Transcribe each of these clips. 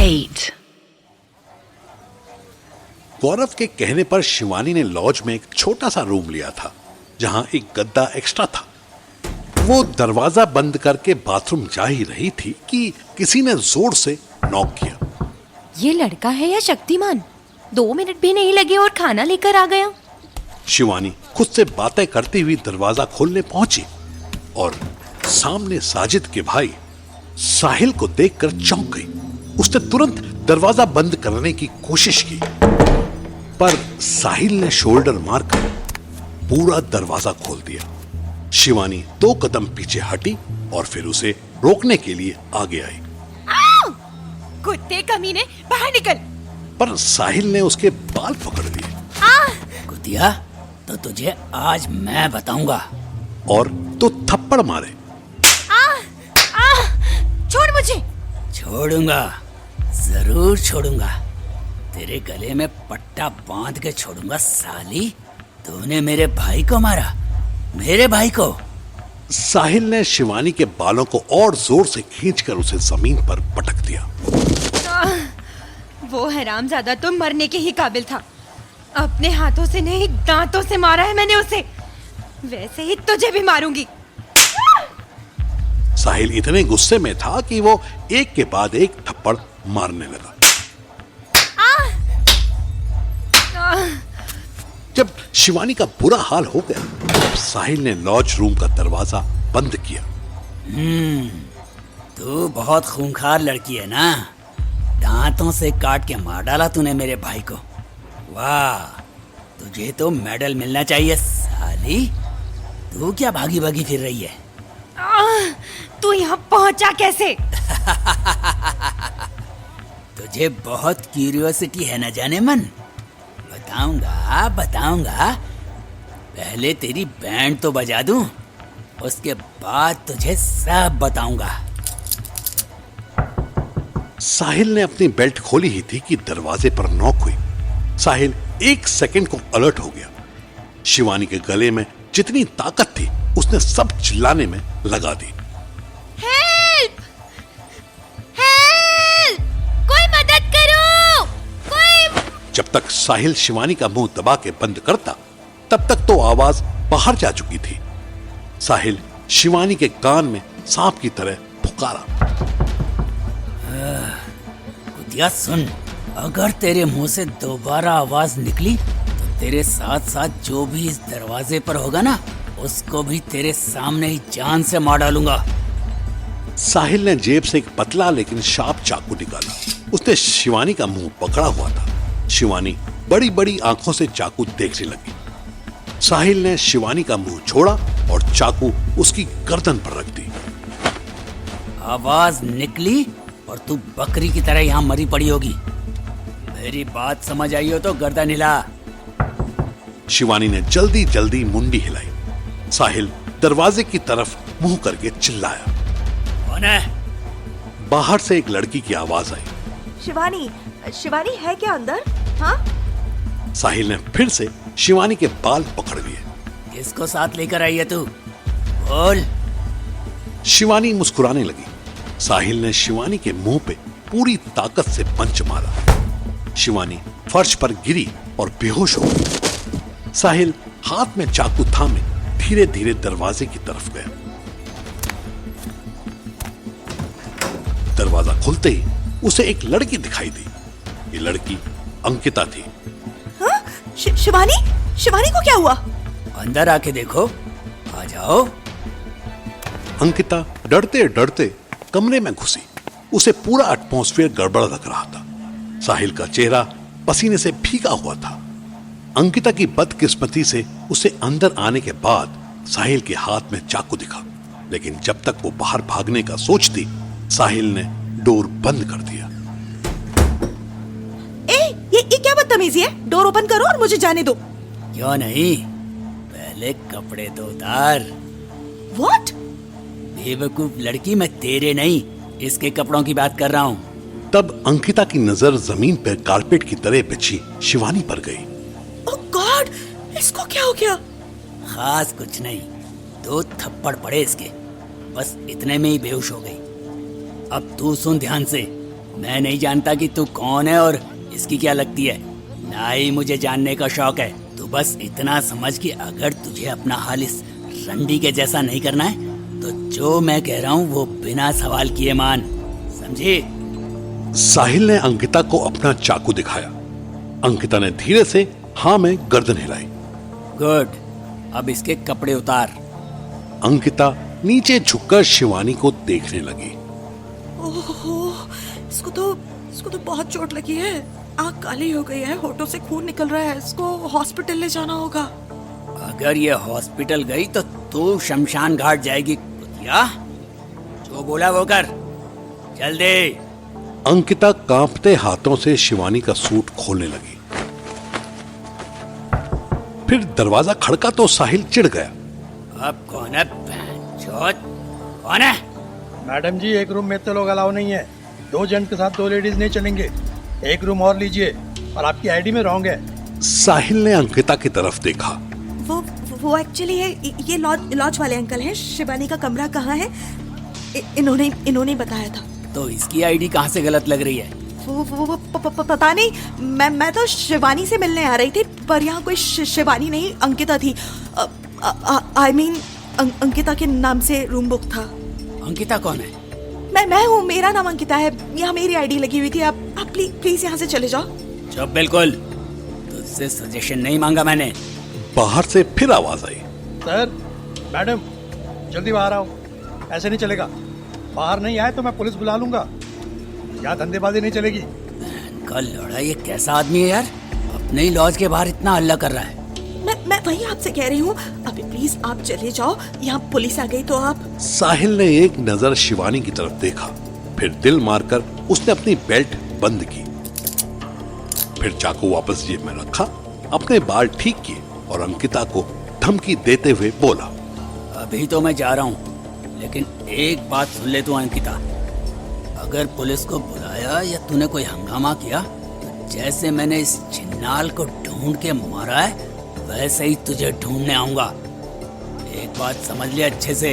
8. गौरव के कहने पर शिवानी ने लॉज में एक छोटा सा रूम लिया था जहां एक गद्दा एक्स्ट्रा था। वो दरवाजा बंद करके बाथरूम जा ही रही थी कि किसी ने जोर से नॉक किया। ये लड़का है या शक्तिमान? 2 मिनट भी नहीं लगे और खाना लेकर आ गया। शिवानी खुद से बातें करती हुई दरवाजा खोलने पहुंची और सामने साजिद के भाई साहिल को देखकर चौंक गई। उसने तुरंत दरवाजा बंद करने की कोशिश की, पर साहिल ने शोल्डर मारकर पूरा दरवाजा खोल दिया। शिवानी 2 कदम पीछे हटी और फिर उसे रोकने के लिए आगे आई। कुत्ते कमीने, बाहर निकल! पर साहिल ने उसके बाल पकड़ लिए। कुतिया, तो तुझे आज मैं बताऊंगा। और तो थप्पड़ मारे। छोड़ मुझे! छोड़ूंगा, जरूर छोड़ूंगा। तेरे गले में पट्टा बांध के छोड़ूंगा साली। तूने मेरे भाई को मारा, मेरे भाई को। साहिल ने शिवानी के बालों को और जोर से खींचकर उसे जमीन पर पटक दिया। वो हरामजादा तो मरने के ही काबिल था। अपने हाथों से नहीं, दांतों से मारा है मैंने उसे। वैसे ही तुझे भी मारूंगी। साहिल इतने गुस्से में था कि वो एक के बाद एक थप्पड़ मारने लगा। जब शिवानी का बुरा हाल हो गया, तब साहिल ने लॉज रूम का दरवाजा बंद किया। तू बहुत खूंखार लड़की है ना। दांतों से काट के मार डाला तूने मेरे भाई को। वाह, तुझे तो मेडल मिलना चाहिए साली। तू क्या भागी भागी फिर रही है? तू यहाँ पहुंचा कैसे? तुझे बहुत क्यूरियोसिटी है न जाने मन। बताऊंगा बताऊंगा। पहले तेरी बैंड तो बजा दूं, उसके बाद तुझे सब बताऊंगा। साहिल ने अपनी बेल्ट खोली ही थी कि दरवाजे पर नॉक हुई। साहिल 1 सेकंड को अलर्ट हो गया। शिवानी के गले में जितनी ताकत थी उसने सब चिल्लाने में लगा दी। हेल्प! हेल्प! कोई मदद करो! कोई! जब तक साहिल शिवानी का मुंह दबा के बंद करता, तब तक तो आवाज बाहर जा चुकी थी। साहिल शिवानी के कान में सांप की तरह पुकारा। कुतिया सुन, अगर तेरे मुंह से दोबारा आवाज निकली तो तेरे साथ साथ जो भी इस दरवाजे पर होगा ना, उसको भी तेरे सामने ही जान से मार डालूंगा। साहिल ने जेब से एक पतला लेकिन शार्प चाकू निकाला। उसने शिवानी का मुंह पकड़ा हुआ था। शिवानी बड़ी बड़ी आंखों से चाकू देखने लगी। साहिल ने शिवानी का मुंह छोड़ा और चाकू उसकी गर्दन पर रख दी। आवाज निकली और तू बकरी की तरह यहाँ मरी पड़ी होगी। मेरी बात समझ आई हो तो गर्दन हिला। शिवानी ने जल्दी जल्दी मुंडी हिलाई। साहिल दरवाजे की तरफ मुंह करके चिल्लाया। कौन है? बाहर से एक लड़की की आवाज आई। शिवानी, शिवानी है क्या अंदर? हाँ? साहिल ने फिर से शिवानी के बाल पकड़ लिए। किसको साथ लेकर आई है तू? बोल। शिवानी मुस्कुराने लगी। साहिल ने शिवानी के मुंह पे पूरी ताकत से पंच मारा। शिवानी फर्श पर गिरी और बेहोश हो गई। साहिल हाथ में चाकू थामे धीरे धीरे दरवाजे की तरफ गया। दरवाजा खुलते ही उसे एक लड़की दिखाई दी। ये लड़की अंकिता थी। हाँ? शिवानी? शिवानी को क्या हुआ? अंदर आके देखो। आ जाओ। अंकिता डरते डरते कमरे में घुसी। उसे पूरा एटमॉस्फेयर गड़बड़ लग रहा था। साहिल का चेहरा पसीने से भीगा हुआ था। अंकिता की बदकिस्मती से उसे अंदर आने के बाद साहिल के हाथ में चाकू दिखा, लेकिन जब तक वो बाहर भागने का सोचती, साहिल ने डोर बंद कर दिया। ये क्या बदतमीजी है? डोर ओपन करो और मुझे जाने दो। क्यों नहीं? पहले कपड़े तो उतार। What? बेवकूफ लड़की, मैं तेरे नहीं इसके कपड़ों की बात कर रहा हूँ। तब अंकिता की नजर जमीन पर कारपेट की तरह बिछी शिवानी पर गई। ओह गॉड, इसको क्या हो गया? खास कुछ नहीं, 2 थप्पड़ पड़े इसके, बस इतने में ही बेहोश हो गई। अब तू सुन ध्यान से। मैं नहीं जानता कि तू कौन है और इसकी क्या लगती है, ना ही मुझे जानने का शौक है। तू बस इतना समझ कि अगर तुझे अपना हाल इस रंडी के जैसा नहीं करना है तो जो मैं कह रहा हूँ वो बिना सवाल किए मान, समझी? साहिल ने अंकिता को अपना चाकू दिखाया। अंकिता ने धीरे से हाँ में गर्दन हिलाई। गुड, अब इसके कपड़े उतार। अंकिता नीचे झुककर शिवानी को देखने लगी। ओहो, इसको तो बहुत चोट लगी है। आँख काली हो गई है, होठों से खून निकल रहा है। इसको हॉस्पिटल ले जाना होगा। अगर ये हॉस्पिटल गई तो तू शमशान घाट जाएगी कुतिया। जो बोला वो कर, जल्दी। अंकिता कांपते हाथों से शिवानी का सूट खोलने लगी। फिर दरवाजा खड़का तो साहिल चिढ़ गया। अब कौन है बहनचोद? कौन है? मैडम जी, एक रूम में इतने लोग अलाउ नहीं है। 2 जेंट के साथ 2 लेडीज नहीं चलेंगे। एक रूम और लीजिए, और आपकी आईडी में रॉन्ग है। साहिल ने अंकिता की तरफ देखा। वो एक्चुअली है, ये लॉज वाले अंकल हैं। शिवानी का कमरा कहाँ है इन्होंने बताया था। तो इसकी आईडी कहाँ से गलत लग रही है? वो पता नहीं। मैं तो शिवानी से मिलने आ रही थी, पर यहाँ कोई शिवानी नहीं, अंकिता थी। आई मीन अंकिता के नाम से रूम बुक था। अंकिता कौन है? मैं हूँ, मेरा नाम अंकिता है। यहाँ मेरी आईडी लगी हुई थी। आप प्लीज यहाँ से चले जाओ। चुप, बिल्कुल। तुझसे सजेशन नहीं मांगा मैंने। बाहर से फिर आवाज आई। सर, मैडम, जल्दी बाहर आओ। ऐसे नहीं चलेगा। बाहर नहीं आए तो मैं पुलिस बुला लूंगा। यहाँ धंधेबाजी नहीं चलेगी। कल लड़ा, ये कैसा आदमी है यार? अपने ही लॉज के बाहर इतना हल्ला कर रहा है। मैं वही आपसे कह रही हूँ, अभी प्लीज आप चले जाओ। यहाँ पुलिस आ गई तो आप। साहिल ने एक नजर शिवानी की तरफ देखा, फिर दिल मारकर उसने अपनी बेल्ट बंद की। फिर चाकू वापस जेब में रखा, अपने बाल ठीक किए और अंकिता को धमकी देते हुए बोला, अभी तो मैं जा रहा हूँ, लेकिन एक बात सुन ले तू अंकिता। अगर पुलिस को बुलाया या तूने कोई हंगामा किया तो जैसे मैंने इस छिन्नाल को ढूंढ के मारा है वैसे ही तुझे ढूंढने आऊंगा। एक बात समझ ले अच्छे से,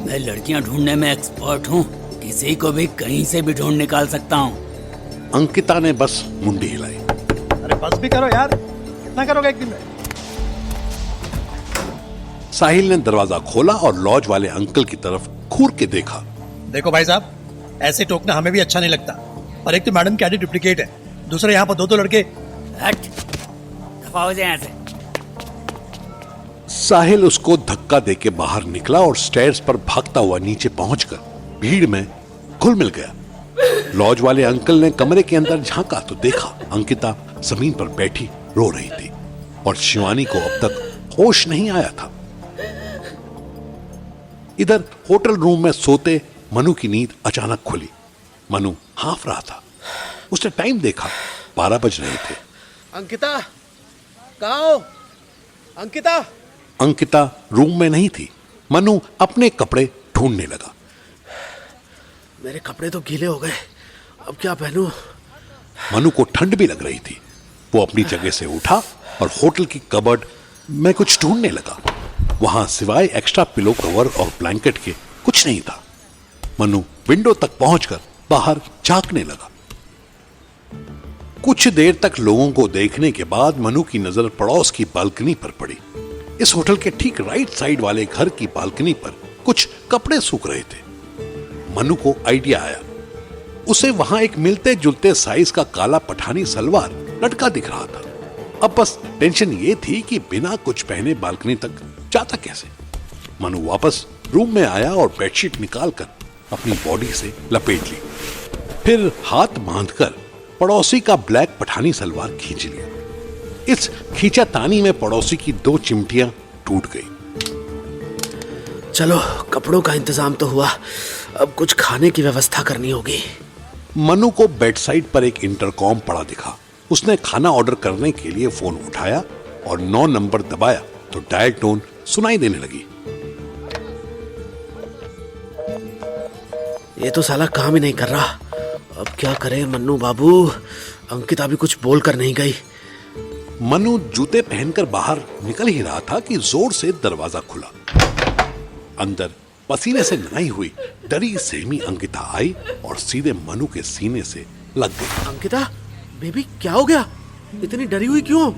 मैं लड़कियां ढूंढने में एक्सपर्ट हूँ। किसी को भी कहीं से भी ढूंढ निकाल सकता हूँ। अंकिता ने बस मुंडी हिलाई। अरे बस भी करो यार, कितना करोगे एक दिन में? साहिल ने दरवाजा खोला और लॉज वाले अंकल की तरफ घूर के देखा। देखो भाई साहब, ऐसे टोकना हमें भी अच्छा नहीं लगता। और एक तो मैडम की आईडी डुप्लीकेट है, दूसरे यहाँ पर 2 लड़के। हट, दफा हो जाए यहाँ से। साहिल उसको धक्का देके बाहर निकला और स्टेयर्स पर भागता हुआ नीचे पहुंचकर भीड़ में घुल मिल गया। लॉज वाले अंकल ने कमरे के अंदर झांका तो देखा अंकिता जमीन पर बैठी रो रही थी और शिवानी को अब तक होश नहीं आया था। इधर होटल रूम में सोते मनु की नींद अचानक खुली। मनु हाफ रहा था। उसने टाइम देखा, 12 बज रहे थे। अंकिता, कहाँ हो? अंकिता! अंकिता रूम में नहीं थी। मनु अपने कपड़े ढूंढने लगा। मेरे कपड़े तो गीले हो गए, अब क्या पहनूं? मनु को ठंड भी लग रही थी। वो अपनी जगह से उठा और होटल की कबर्ड में कुछ ढूंढने लगा। वहां सिवाय एक्स्ट्रा पिलो कवर और ब्लैंकेट के कुछ नहीं था। मनु विंडो तक पहुंचकर बाहर झांकने लगा। कुछ देर तक लोगों को देखने के बाद मनु की नजर पड़ोस की बालकनी पर पड़ी। इस होटल के ठीक राइट साइड वाले घर की बालकनी पर कुछ कपड़े सूख रहे थे। मनु को आइडिया आया। उसे वहां एक मिलते जुलते साइज का काला पठानी सलवार लटका दिख रहा था। अब बस टेंशन ये थी कि बिना कुछ पहने बालकनी तक जाता कैसे। मनु वापस रूम में आया और बेडशीट निकालकर अपनी बॉडी से लपेट ली। फिर हाथ बांधकर पड़ोसी का ब्लैक पठानी सलवार खींच लिया। इस खींचातानी में पड़ोसी की 2 चिमटियां टूट गई। चलो, कपड़ों का इंतजाम तो हुआ, अब कुछ खाने की व्यवस्था करनी होगी। मनु को बेड साइड पर एक इंटरकॉम पड़ा दिखा। उसने खाना ऑर्डर करने के लिए फोन उठाया और 9 नंबर दबाया तो डायल टोन सुनाई देने लगी। ये तो साला काम ही नहीं कर रहा। अब क्या करे मन्नू बाबू? अंकिता भी कुछ बोल कर नहीं गई। मनु जूते पहनकर बाहर निकल ही रहा था कि जोर से दरवाजा खुला। अंदर पसीने से नहाई हुई डरी सहमी अंकिता आई और सीधे मनु के सीने से लग गई। अंकिता बेबी क्या हो गया? इतनी डरी हुई क्यों?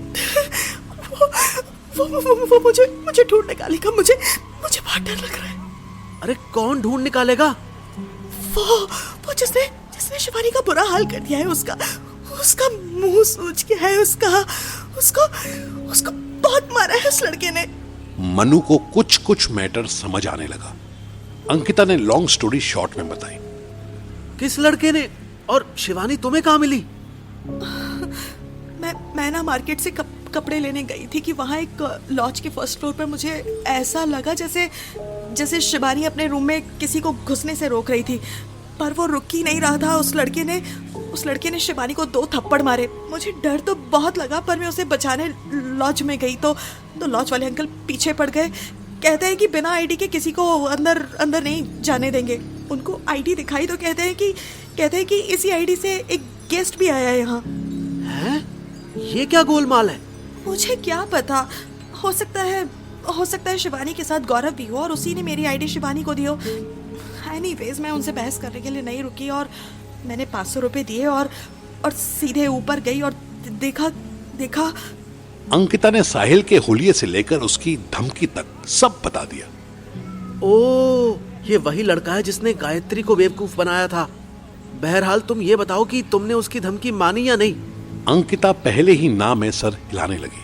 वो मुझे ढूंढ निकालेगा। मुझे बहुत डर लग रहा है। अरे कौन ढूंढ निकालेगा? वो जिसने शिवानी का बुरा हाल कर दिया है, उसका मुंह सूज गया है, उसको बहुत मारा है उस लड़के ने। मनु को कुछ मैटर समझ आने लगा। अंकिता ने लॉन्ग स्टोरी शॉर्ट में बताई। किस लड़के ने? और शिवानी तुम्हें कहाँ मिली? मैं ना मार्केट से कपड़े लेने गई थी कि वहाँ एक लॉज के फर्स्ट फ्लोर पर मुझे ऐसा लगा जैसे शिवानी अपने रूम में किसी को घुसने से रोक रही थी, पर वो रुक ही नहीं रहा था। उस लड़के ने शिवानी को 2 थप्पड़ मारे। मुझे डर तो बहुत लगा, पर मैं उसे बचाने लॉज में गई तो लॉज वाले अंकल पीछे पड़ गए। कहते हैं कि बिना आईडी के किसी को अंदर नहीं जाने देंगे। उनको आईडी दिखाई तो कहते हैं कि इसी आईडी से एक गेस्ट भी आया है यहाँ। हैं? ये क्या गोलमाल है? मुझे क्या पता, हो सकता है शिवानी के साथ गौरव भी हो और उसी ने मेरी आईडी शिवानी को दी हो। एनीवेज, मैं उनसे बहस करने के लिए नहीं रुकी और मैंने 500 रुपए दिए और सीधे ऊपर गई और देखा। अंकिता ने साहिल के हुलिये से लेकर उसकी धमकी तक सब बता दिया। ओ, ये वही लड़का है जिसने गायत्री को बेवकूफ बनाया था। बहरहाल तुम ये बताओ कि तुमने उसकी धमकी मानी या नहीं? अंकिता पहले ही ना में सर हिलाने लगी।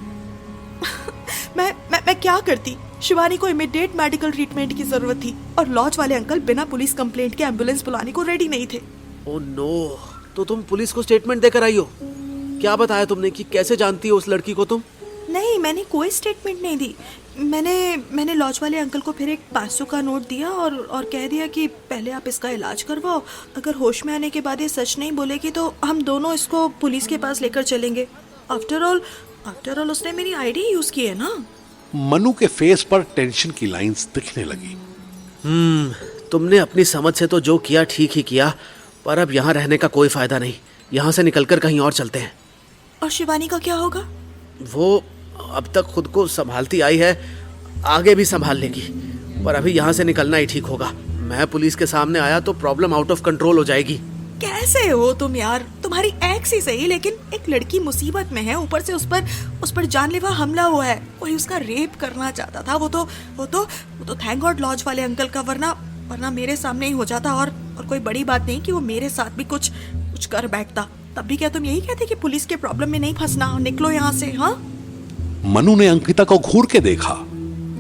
मैं क्या करती? शिवानी को इमीडिएट मेडिकल ट्रीटमेंट की जरूरत थी और लॉज वाले अंकल बिना पुलिस कंप्लेंट के एम्बुलेंस बुलाने को रेडी नहीं थे। ओ नो, तो तुम पुलिस को स्टेटमेंट देकर आई हो? क्या बताया तुमने कि कैसे जानती हो उस लड़की को तुम? नहीं, मैंने कोई स्टेटमेंट नहीं दी। मैंने लॉज वाले अंकल को फिर एक 500 का नोट दिया और कह दिया कि पहले आप इसका इलाज करवाओ। अगर होश में आने के बाद ये सच नहीं बोलेगी तो हम दोनों इसको पुलिस के पास लेकर चलेंगे। आफ्टर ऑल उसने मेरी आईडी यूज की है ना। मनु के फेस पर टेंशन की लाइंस दिखने लगी। तुमने अपनी समझ से तो जो किया ठीक ही किया, पर अब यहाँ रहने का कोई फायदा नहीं। यहाँ से निकलकर कहीं और चलते हैं। और शिवानी का क्या होगा? वो अब तक खुद को संभालती आई है, आगे भी संभाल लेगी, पर अभी यहाँ से निकलना ही ठीक होगा। मैं पुलिस के सामने आया तो प्रॉब्लम आउट ऑफ कंट्रोल हो जाएगी। कैसे हो तुम यार? तुम्हारी एक्स ही सही, लेकिन एक लड़की मुसीबत में है, ऊपर से उस पर जानलेवा हमला हुआ है। कोई उसका रेप करना चाहता था। वो तो थैंक गॉड लॉज वाले अंकल का, वरना मेरे सामने ही हो जाता। और कोई बड़ी बात नहीं कि वो मेरे साथ भी कुछ कर बैठता। तब भी क्या तुम यही कहते कि पुलिस के प्रॉब्लम में नहीं फंसना, निकलो यहाँ से? हाँ, मनु ने अंकिता को घूर के देखा।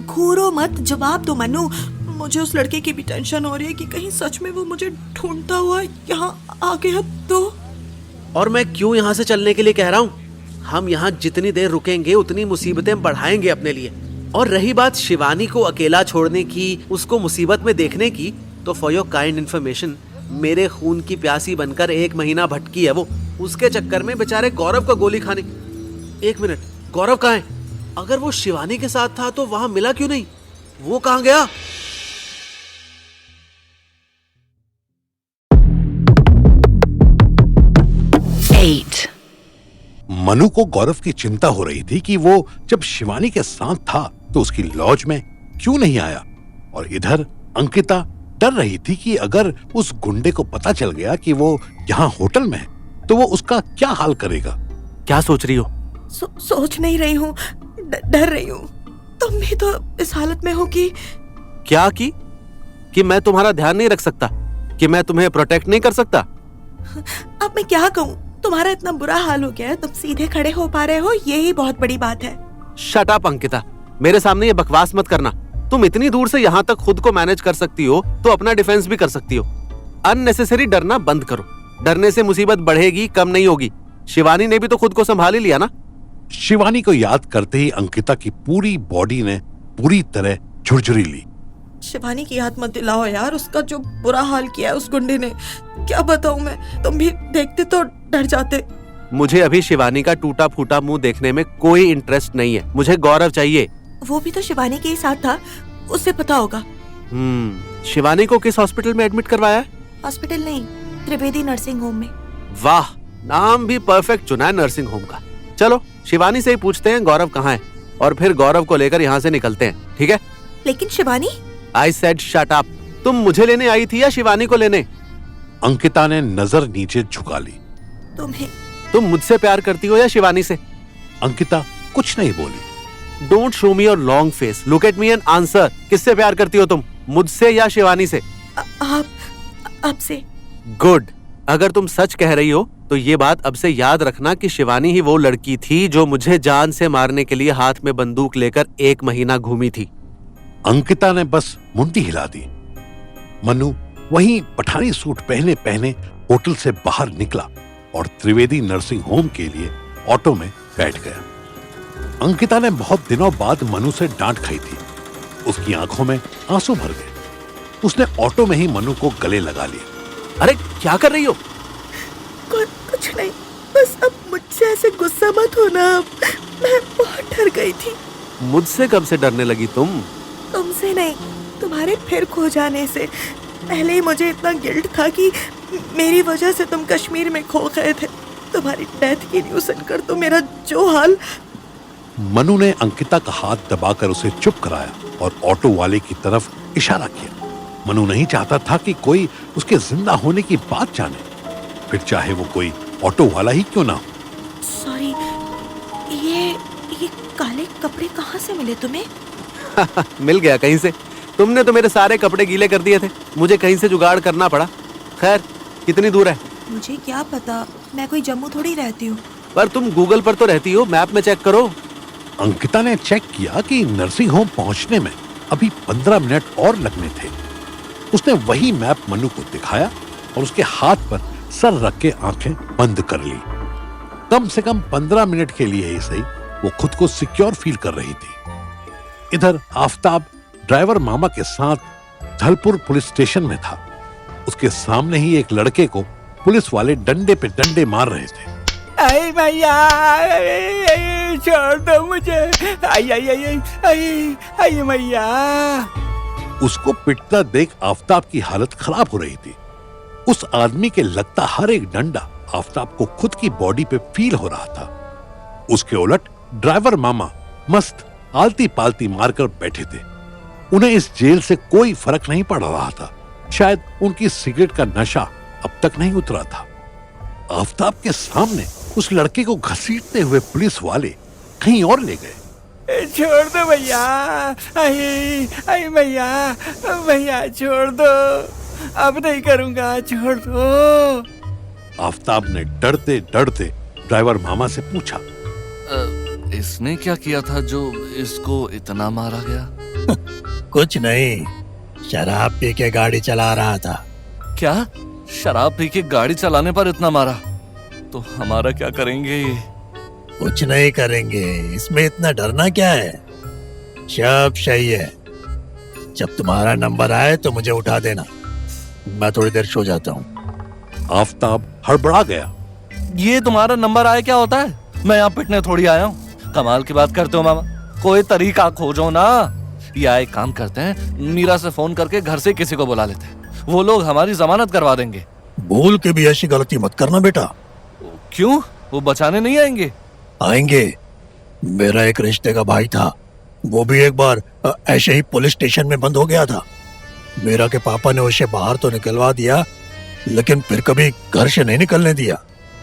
घूरो मत, जवाब दो मनु। मुझे उस लड़के की भी टेंशन हो रही है कि कहीं सच में वो मुझे ढूंढता हुआ यहाँ आ गया तो। और मैं क्यों यहाँ से चलने के लिए कह रहा हूँ? हम यहाँ जितनी देर रुकेंगे उतनी मुसीबतें बढ़ाएंगे अपने लिए। और रही बात शिवानी को अकेला छोड़ने की, उसको मुसीबत में देखने की, तो फॉर योर काइंड इन्फॉर्मेशन, मेरे खून की प्यासी बनकर 1 महीना भटकी है वो। उसके चक्कर में बेचारे गौरव का गोली खाने। 1 मिनट, गौरव कहाँ है? अगर वो शिवानी के साथ था तो वहां मिला क्यों नहीं? वो कहाँ गया? मनु को गौरव की चिंता हो रही थी कि वो जब शिवानी के साथ था तो उसकी लॉज में क्यों नहीं आया, और इधर अंकिता डर रही थी कि अगर उस गुंडे को पता चल गया कि वो यहाँ होटल में है तो वो उसका क्या हाल करेगा। क्या सोच रही हो? सोच नहीं रही हूँ, डर रही हूँ। तुम भी तो इस हालत में हो कि क्या कि मैं तुम्हारा ध्यान नहीं रख सकता, कि मैं तुम्हें प्रोटेक्ट नहीं कर सकता? अब मैं क्या कहूँ? तुम्हारा इतना बुरा हाल हो गया है, तुम सीधे खड़े हो पा रहे हो, यही बहुत बड़ी बात है। शट अप अंकिता, मेरे सामने ये बकवास मत करना। तुम इतनी दूर से यहाँ तक खुद को मैनेज कर सकती हो तो अपना डिफेंस भी कर सकती हो। अननेसेसरी डरना बंद करो। डरने से मुसीबत बढ़ेगी, कम नहीं होगी। शिवानी ने भी तो खुद को संभाल ही लिया ना। शिवानी को याद करते ही अंकिता की पूरी बॉडी ने पूरी तरह झुरझुरी ली। शिवानी की याद मत दिलाओ यार, उसका जो बुरा हाल किया है उस गुंडे ने, क्या बताऊं मैं। तुम भी देखते तो डर जाते। मुझे अभी शिवानी का टूटा फूटा मुंह देखने में कोई इंटरेस्ट नहीं है। मुझे गौरव चाहिए। वो भी तो शिवानी के ही साथ था, उससे पता होगा। शिवानी को किस हॉस्पिटल में एडमिट करवाया है? हॉस्पिटल नहीं, त्रिवेदी नर्सिंग होम में। वाह, नाम भी परफेक्ट चुना है नर्सिंग होम का। चलो शिवानी से ही पूछते हैं गौरव कहाँ है, और फिर गौरव को लेकर यहाँ से निकलते हैं, ठीक है? लेकिन Shivani? I said shut up. तुम मुझे लेने आई थी या शिवानी को लेने? अंकिता ने नजर नीचे झुका ली। तुम्हें। तुम मुझसे प्यार करती हो या शिवानी से? अंकिता कुछ नहीं बोली। Don't show me your long face, look at me and answer. किससे प्यार करती हो तुम, मुझसे या शिवानी से? आपसे। गुड। अगर तुम सच कह रही हो तो ये बात अब से याद रखना कि शिवानी ही वो लड़की थी जो मुझे जान से मारने के लिए हाथ में बंदूक लेकर 1 महीना घूमी थी। अंकिता ने बस मुंडी हिला दी। मनु वहीं पठानी सूट पहने पहने होटल से बाहर निकला और त्रिवेदी नर्सिंग होम के लिए ऑटो में बैठ गया। अंकिता ने बहुत दिनों बाद मनु से डांट खाई थी। उसकी आंखों में आंसू भर गए। उसने ऑटो में ही मनु को गले लगा लिया। अरे क्या कर रही हो? कुछ नहीं, बस अब मुझसे ऐसे गुस्सा मत होना। मैं बहुत डर गई थी। मुझसे कब से डरने लगी तुम? तुमसे नहीं, तुम्हारे फिर खो जाने से। पहले ही मुझे इतना गिल्ट था कि मेरी वजह से तुम कश्मीर में खो गए थे। तुम्हारी डेथ की न्यूज़ सुनकर तो मेरा जो हाल। मनु ने अंकिता का हाथ दबाकर उसे चुप कराया और ऑटो वाले की तरफ इशारा किया। मनु नहीं चाहता था कि कोई उसके जिंदा होने की बात जाने, फिर चाहे वो कोई ऑटो वाला ही क्यों ना हो। सॉरी, ये काले कपड़े कहाँ से मिले तुम्हें? मिल गया कहीं से। तुमने तो मेरे सारे कपड़े गीले कर दिए थे, मुझे कहीं से जुगाड़ करना पड़ा। खैर, कितनी दूर है? मुझे क्या पता, मैं कोई जम्मू थोड़ी रहती हूँ। पर तुम गूगल पर तो रहती हो, मैप में चेक करो। अंकिता ने चेक किया कि नर्सिंग होम पहुंचने में अभी 15 मिनट और लगने थे। उसने वही मैप मनु को दिखाया और उसके हाथ पर सर रख के आंखें बंद कर ली। कम से कम 15 मिनट के लिए ही सही, वो खुद को सिक्योर फील कर रही थी। इधर आफताब ड्राइवर मामा के साथ धलपुर पुलिस स्टेशन में था। उसके सामने ही एक लड़के को पुलिस वाले डंडे पे डंडे मार रहे थे। आई भैया, छोड़ दो मुझे। आई आई आई आई आई आई भैया। उसको पिटता देख आफताब की हालत खराब हो रही थी। उस आदमी के लगता हर एक डंडा आफताब को खुद की बॉडी पे फील हो रहा था। उसके उलट ड्राइवर मामा मस्त आलती पालती मारकर बैठे थे। उन्हें इस जेल से कोई फर्क नहीं पड़ रहा था। शायद उनकी सिगरेट का नशा अब तक नहीं उतरा था। आफताब के सामने उस लड़के को घसीटते हुए पुलिस वाले कहीं और ले गए। छोड़ दो भैया। आई आई भैया, भैया छोड़ दो, अब नहीं करूंगा, छोड़ दो। आफताब ने डरते डरते ड्राइवर मामा से पूछा, इसने क्या किया था जो इसको इतना मारा गया? कुछ नहीं, शराब पी के गाड़ी चला रहा था। क्या शराब पी के गाड़ी चलाने पर इतना मारा? तो हमारा क्या करेंगे? कुछ नहीं करेंगे, इसमें इतना डरना क्या है? सब सही है। जब तुम्हारा नंबर आए तो मुझे उठा देना, मैं थोड़ी देर सो जाता हूँ। आफताब हड़बड़ा गया। ये तुम्हारा नंबर आया क्या होता है? मैं यहाँ पिटने थोड़ी आया हूँ। कमाल की बात करते हो मामा, कोई तरीका खोजो ना। या एक काम करते हैं, मीरा से फोन करके घर से किसी को बुला लेते हैं, वो लोग हमारी जमानत करवा देंगे। भूल के भी ऐसी गलती मत करना बेटा। क्यों? वो बचाने नहीं आएंगे? आएंगे। मेरा एक रिश्ते का भाई था, वो भी एक बार ऐसे ही पुलिस स्टेशन में बंद हो गया था। मेरा के पापा ने उसे बाहर तो निकलवा दिया, लेकिन फिर कभी घर से नहीं निकलने दिया।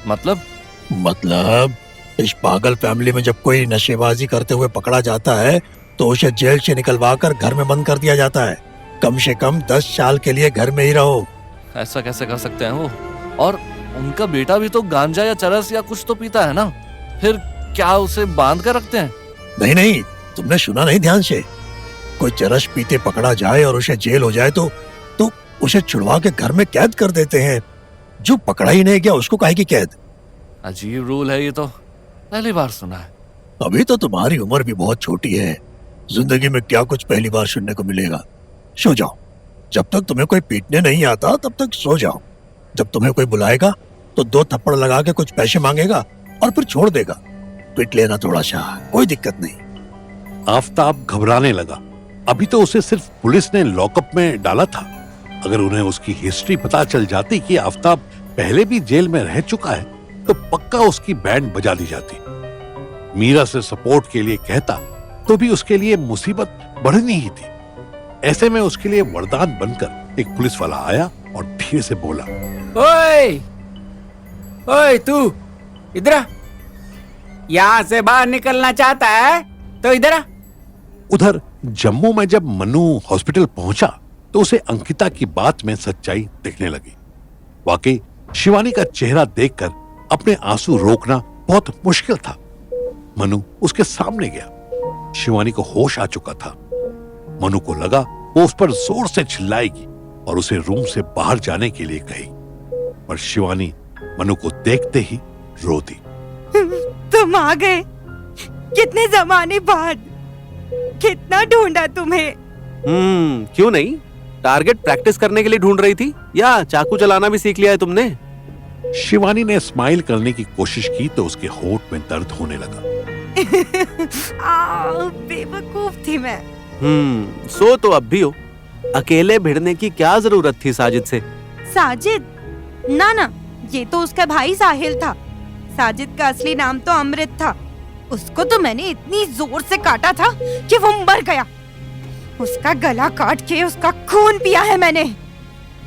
मतलब इस पागल फैमिली में जब कोई नशेबाजी करते हुए पकड़ा जाता है तो उसे जेल से निकलवा कर घर में बंद कर दिया जाता है। कम से कम 10 साल के लिए घर में ही रहो। ऐसा कैसे कर सकते हैं वो? और उनका बेटा भी तो गांजा या चरस या कुछ तो पीता है ना, फिर क्या उसे बांध कर रखते हैं? नहीं, तुमने सुना नहीं ध्यान से? कोई चरस पीते पकड़ा जाए और उसे जेल हो जाए तो उसे छुड़वा के घर में कैद कर देते हैं। जो पकड़ा ही नहीं गया उसको काहे की कैद? अजीब रूल है ये तो, पहली बार सुना है। अभी तो तुम्हारी उम्र भी बहुत छोटी है, जिंदगी में क्या कुछ पहली बार सुनने को मिलेगा। सो जाओ, जब तक तुम्हें कोई पीटने नहीं आता तब तक सो जाओ। जब तुम्हें कोई बुलाएगा तो 2 थप्पड़ लगा के कुछ पैसे मांगेगा और फिर छोड़ देगा। पीट लेना थोड़ा सा, कोई दिक्कत नहीं। आफताब घबराने लगा। अभी तो उसे सिर्फ पुलिस ने लॉकअप में डाला था। अगर उन्हें उसकी हिस्ट्री पता चल जाती कि आफताब पहले भी जेल में रह चुका है तो पक्का उसकी बैंड बजा दी जाती। मीरा से सपोर्ट के लिए कहता तो भी उसके लिए मुसीबत बढ़नी ही थी। ऐसे में उसके लिए वरदान बनकर एक पुलिस वाला आया और धीरे से बोला, ओए ओए तू इधर आ। यहाँ से बाहर निकलना चाहता है तो इधर आ। उधर जम्मू में जब मनु हॉस्पिटल पहुंचा तो उसे अंकिता की बात में सच्चाई दिखने लगी। वाकई शिवानी का चेहरा देखकर अपने आंसू रोकना बहुत मुश्किल था। मनु उसके सामने गया। शिवानी को होश आ चुका था। मनु को लगा वो उस पर जोर से चिल्लाएगी और उसे रूम से बाहर जाने के लिए कही, पर शिवानी मनु को देखते ही रो दी। तुम आ गए, कितने जमाने बाद, कितना ढूंढा तुम्हें। क्यों नहीं? टारगेट प्रैक्टिस करने के लिए ढूंढ रही थी या चाकू चलाना भी सीख लिया है तुमने? शिवानी ने स्माइल करने की कोशिश की तो उसके होठ में दर्द होने लगा। बेवकूफ थी मैं। सो तो अब भी हो। अकेले भिड़ने की क्या जरूरत थी साजिद से? साजिद? ना, ये तो उसका भाई साहिल था। साजिद का असली नाम तो अमृत था। उसको तो मैंने इतनी जोर से काटा था कि वो मर गया। उसका गला काट के उसका खून पिया है मैंने।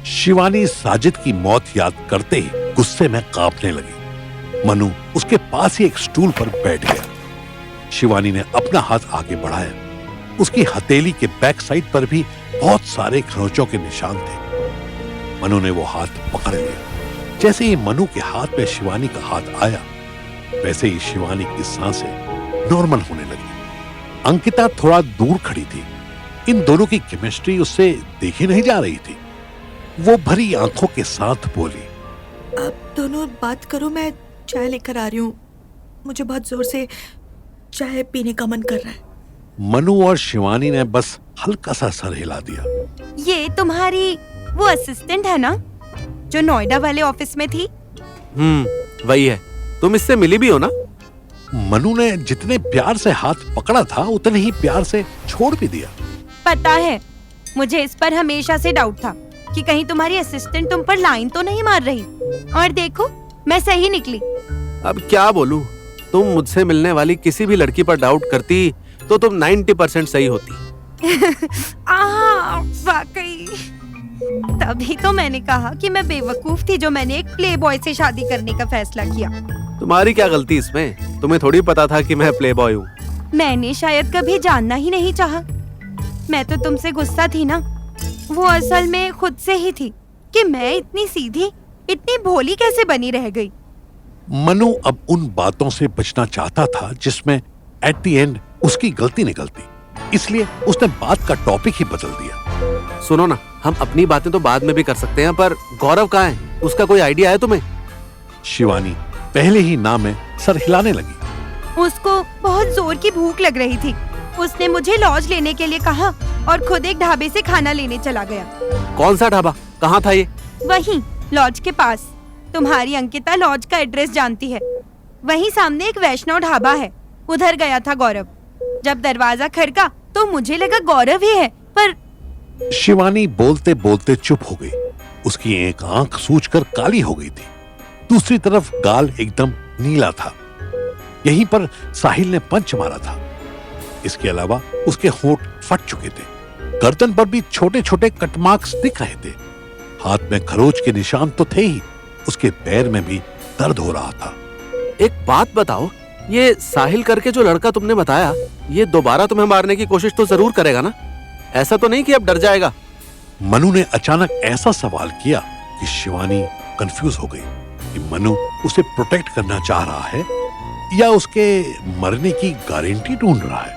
शिवानी साजिद की मौत याद करते ही गुस्से में कांपने लगी। मनु उसके पास ही एक स्टूल पर बैठ गया। शिवानी ने अपना हाथ आगे बढ़ाया। उसकी हथेली के बैक साइड पर भी बहुत सारे खरोंचों के निशान थे। मनु ने वो हाथ पकड़ लिया। जैसे ही मनु के हाथ में शिवानी का हाथ आया, वैसे ही शिवानी की सांसें नॉर्मल होने लगी। अंकिता थोड़ा दूर खड़ी थी। इन दोनों की केमिस्ट्री उससे देखी नहीं जा रही थी। वो भरी आंखों के साथ बोली, आप दोनों बात करो, मैं चाय लेकर आ रही हूँ। मुझे बहुत जोर से चाय पीने का मन कर रहा है। मनु और शिवानी ने बस हल्का सा सर हिला दिया। ये तुम्हारी वो असिस्टेंट है ना, जो नोएडा वाले ऑफिस में थी? वही है। तुम इससे मिली भी हो ना? मनु ने जितने प्यार से हाथ पकड़ा था उतने ही प्यार से छोड़ भी दिया। पता है, मुझे इस पर हमेशा से डाउट था कि कहीं तुम्हारी असिस्टेंट तुम पर लाइन तो नहीं मार रही। और देखो, मैं सही निकली। अब क्या बोलूं? तुम मुझसे मिलने वाली किसी भी लड़की पर डाउट करती तो तुम 90% सही होती। वाकई। तभी तो मैंने कहा कि मैं बेवकूफ थी जो मैंने एक प्लेबॉय से शादी करने का फैसला किया। तुम्हारी क्या गलती इसमें? तुम्हें थोड़ी पता था कि मैं प्लेबॉय हूँ। मैंने शायद कभी जानना ही नहीं चाहा। मैं तो तुमसे गुस्सा थी ना। वो असल में खुद से ही थी कि मैं इतनी सीधी, इतनी भोली कैसे बनी रह गई। मनु अब उन बातों से बचना चाहता था जिसमें एट द एंड उसकी गलती निकलती। इसलिए उसने बात का टॉपिक ही बदल दिया। सुनो ना, हम अपनी बातें तो बाद में भी कर सकते हैं, पर गौरव कहाँ है? उसका कोई आइडिया है तुम्हें? शिवानी पहले ही ना में सर हिलाने लगी। उसको बहुत जोर की भूख लग रही थी। उसने मुझे लॉज लेने के लिए कहा और खुद एक ढाबे से खाना लेने चला गया। कौन सा ढाबा? कहाँ था ये? वहीं लॉज के पास। तुम्हारी अंकिता लॉज का एड्रेस जानती है। वहीं सामने एक वैष्णव ढाबा है, उधर गया था गौरव। जब दरवाजा खड़का तो मुझे लगा गौरव ही है, पर शिवानी बोलते बोलते चुप हो गई। उसकी एक आंख सूजकर काली हो गई थी। दूसरी तरफ गाल एकदम नीला था। यहीं पर साहिल ने पंच मारा था। इसके अलावा उसके होंठ फट चुके थे। गर्दन पर भी छोटे छोटे कट मार्क्स दिख रहे थे। हाथ में खरोच के निशान तो थे ही, उसके पैर में भी दर्द हो रहा था। एक बात बताओ, ये साहिल करके जो लड़का तुमने बताया, ये दोबारा तुम्हें मारने की कोशिश तो जरूर करेगा ना? ऐसा तो नहीं कि अब डर जाएगा? मनु ने अचानक ऐसा सवाल किया कि शिवानी कंफ्यूज हो गई कि मनु उसे प्रोटेक्ट करना चाह रहा है या उसके मरने की गारंटी ढूंढ रहा है।